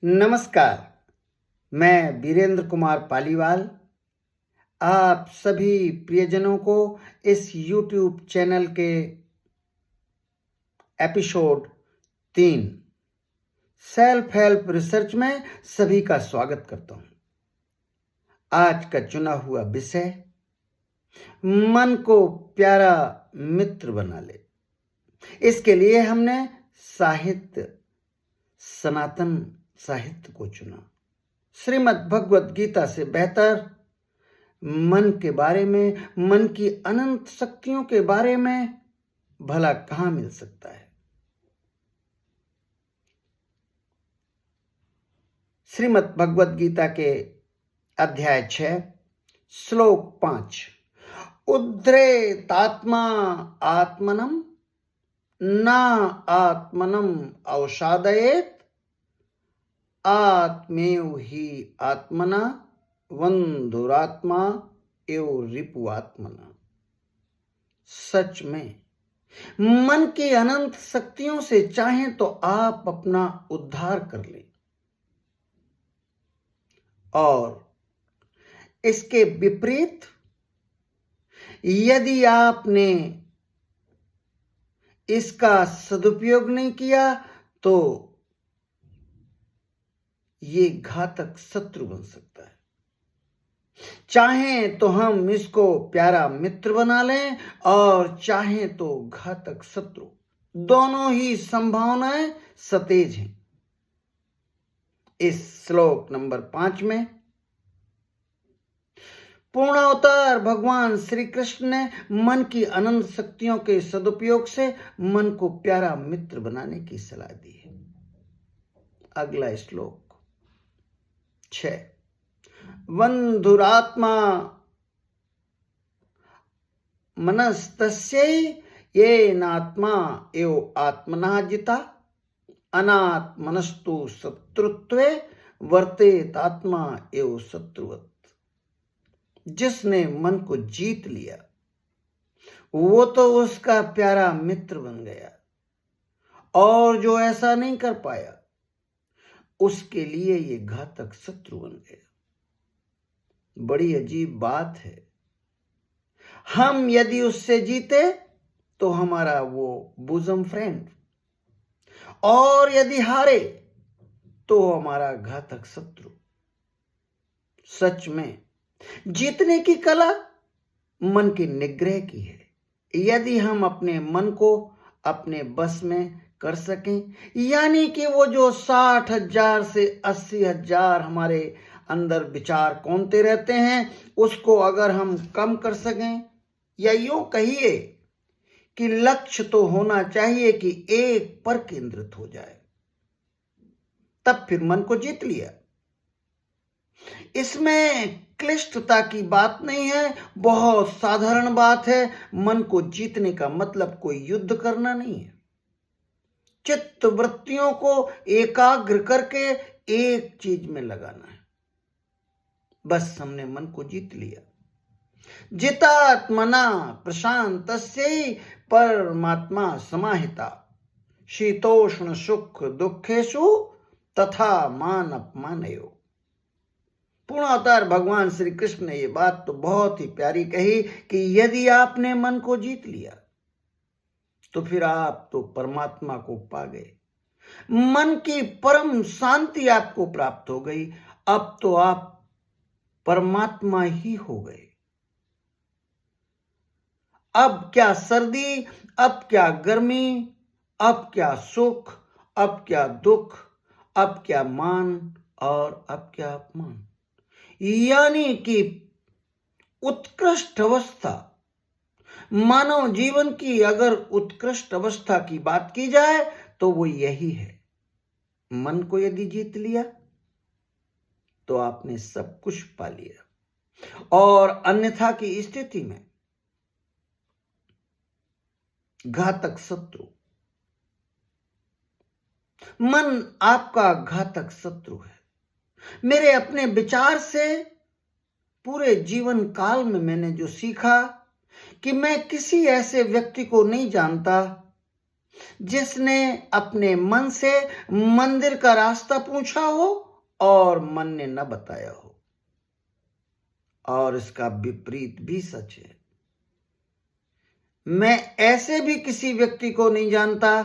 नमस्कार। मैं वीरेंद्र कुमार पालीवाल आप सभी प्रियजनों को इस YouTube चैनल के एपिसोड 3 सेल्फ हेल्प रिसर्च में सभी का स्वागत करता हूं। आज का चुना हुआ विषय मन को प्यारा मित्र बना ले। इसके लिए हमने सनातन साहित्य को चुना। श्रीमद् भगवत गीता से बेहतर मन के बारे में, मन की अनंत शक्तियों के बारे में भला कहां मिल सकता है। श्रीमद् भगवत गीता के अध्याय 6 श्लोक 5 उद्धरेतात्मा आत्मनम ना आत्मनम अवसादयेत आत्मेव ही आत्मना वंधुरात्मा एव रिपुआत्मना। सच में मन की अनंत शक्तियों से चाहें तो आप अपना उद्धार कर लें, और इसके विपरीत यदि आपने इसका सदुपयोग नहीं किया तो ये घातक शत्रु बन सकता है। चाहें तो हम इसको प्यारा मित्र बना लें और चाहें तो घातक शत्रु, दोनों ही संभावनाएं सतेज हैं। इस श्लोक नंबर 5 में पूर्णावतार भगवान श्री कृष्ण ने मन की अनंत शक्तियों के सदुपयोग से मन को प्यारा मित्र बनाने की सलाह दी है। अगला श्लोक 6 वंधुरात्मा मनस्तस्यै येनात्मा एव आत्मना जिता अनात्मनस्तु शत्रुत्वे वर्तेत आत्मा एव शत्रुवत्। जिसने मन को जीत लिया वो तो उसका प्यारा मित्र बन गया, और जो ऐसा नहीं कर पाया उसके लिए ये घातक शत्रु बन गया। बड़ी अजीब बात है। हम यदि उससे जीते तो हमारा वो बोसम फ्रेंड, और यदि हारे तो हमारा घातक शत्रु। सच में जीतने की कला मन के निग्रह की है। यदि हम अपने मन को अपने बस में कर सकें, यानी कि वो जो 60,000 से 80,000 हमारे अंदर विचार कौंते रहते हैं उसको अगर हम कम कर सकें, या यूं कहिए कि लक्ष्य तो होना चाहिए कि एक पर केंद्रित हो जाए, तब फिर मन को जीत लिया। इसमें क्लिष्टता की बात नहीं है, बहुत साधारण बात है। मन को जीतने का मतलब कोई युद्ध करना नहीं है। चित्त वृत्तियों को एकाग्र करके एक चीज में लगाना है। बस हमने मन को जीत लिया। जितात्मना प्रशांतस्यै परमात्मा समाहिता शीतोष्ण सुख दुखेषु तथा मान अपमानयो। पूर्णावतार भगवान श्री कृष्ण ने ये बात तो बहुत ही प्यारी कही कि यदि आपने मन को जीत लिया तो फिर आप तो परमात्मा को पा गए। मन की परम शांति आपको प्राप्त हो गई। अब तो आप परमात्मा ही हो गए। अब क्या सर्दी, अब क्या गर्मी, अब क्या सुख, अब क्या दुख, अब क्या मान और अब क्या अपमान। यानी कि उत्कृष्ट अवस्था, मानव जीवन की अगर उत्कृष्ट अवस्था की बात की जाए तो वो यही है। मन को यदि जीत लिया तो आपने सब कुछ पा लिया, और अन्यथा की स्थिति में घातक शत्रु, मन आपका घातक शत्रु है। मेरे अपने विचार से पूरे जीवन काल में मैंने जो सीखा कि मैं किसी ऐसे व्यक्ति को नहीं जानता जिसने अपने मन से मंदिर का रास्ता पूछा हो और मन ने न बताया हो। और इसका विपरीत भी सच है। मैं ऐसे भी किसी व्यक्ति को नहीं जानता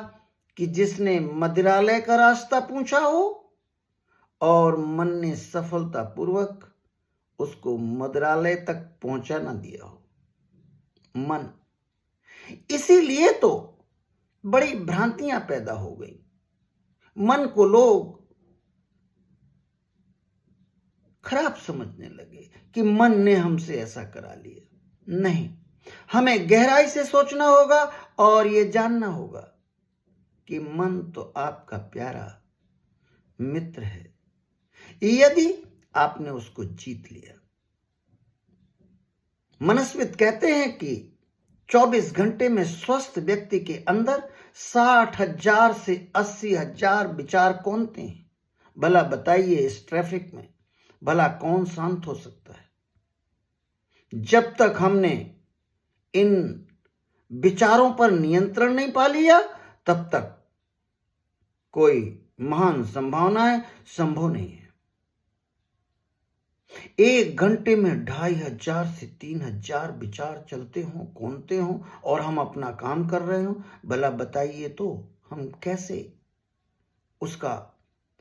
कि जिसने मदिरालय का रास्ता पूछा हो और मन ने सफलतापूर्वक उसको मदिरालय तक पहुंचा ना दिया हो। मन, इसीलिए तो बड़ी भ्रांतियां पैदा हो गई। मन को लोग खराब समझने लगे कि मन ने हमसे ऐसा करा लिया। नहीं, हमें गहराई से सोचना होगा और यह जानना होगा कि मन तो आपका प्यारा मित्र है, यदि आपने उसको जीत लिया। मनस्वित कहते हैं कि 24 घंटे में स्वस्थ व्यक्ति के अंदर 60,000 से 80,000 विचार कौनते हैं। भला बताइए, इस ट्रैफिक में भला कौन शांत हो सकता है? जब तक हमने इन विचारों पर नियंत्रण नहीं पा लिया, तब तक कोई महान संभावनाएं संभव नहीं है। 1 घंटे में 2,500 से 3,000 विचार चलते हों, कौनते हों, और हम अपना काम कर रहे हों। भला बताइए तो हम कैसे उसका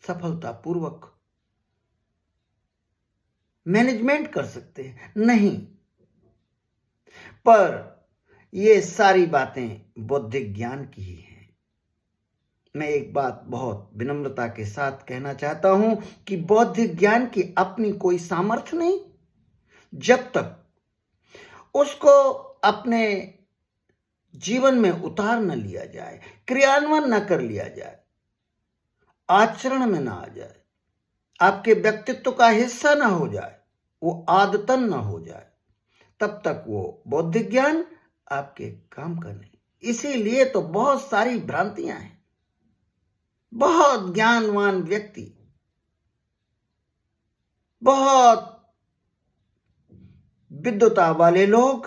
सफलतापूर्वक मैनेजमेंट कर सकते हैं? नहीं। पर ये सारी बातें बौद्धिक ज्ञान की ही हैं। मैं एक बात बहुत विनम्रता के साथ कहना चाहता हूं कि बौद्धिक ज्ञान की अपनी कोई सामर्थ्य नहीं। जब तक उसको अपने जीवन में उतार न लिया जाए, क्रियान्वयन न कर लिया जाए, आचरण में ना आ जाए, आपके व्यक्तित्व का हिस्सा ना हो जाए, वो आदतन ना हो जाए, तब तक वो बौद्धिक ज्ञान आपके काम का नहीं। इसीलिए तो बहुत सारी भ्रांतियां हैं। बहुत ज्ञानवान व्यक्ति, बहुत विद्वता वाले लोग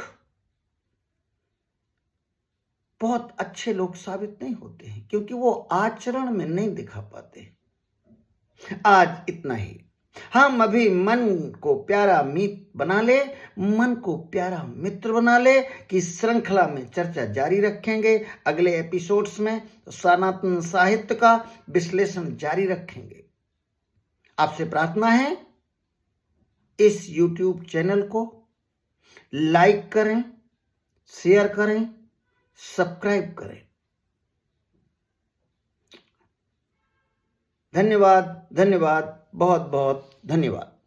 बहुत अच्छे लोग साबित नहीं होते हैं, क्योंकि वो आचरण में नहीं दिखा पाते। आज इतना ही। हम अभी मन को प्यारा मित्र बना ले, मन को प्यारा मित्र बना ले कि श्रृंखला में चर्चा जारी रखेंगे। अगले एपिसोड्स में सनातन साहित्य का विश्लेषण जारी रखेंगे। आपसे प्रार्थना है, इस YouTube चैनल को लाइक करें, शेयर करें, सब्सक्राइब करें। धन्यवाद, धन्यवाद, बहुत बहुत धन्यवाद।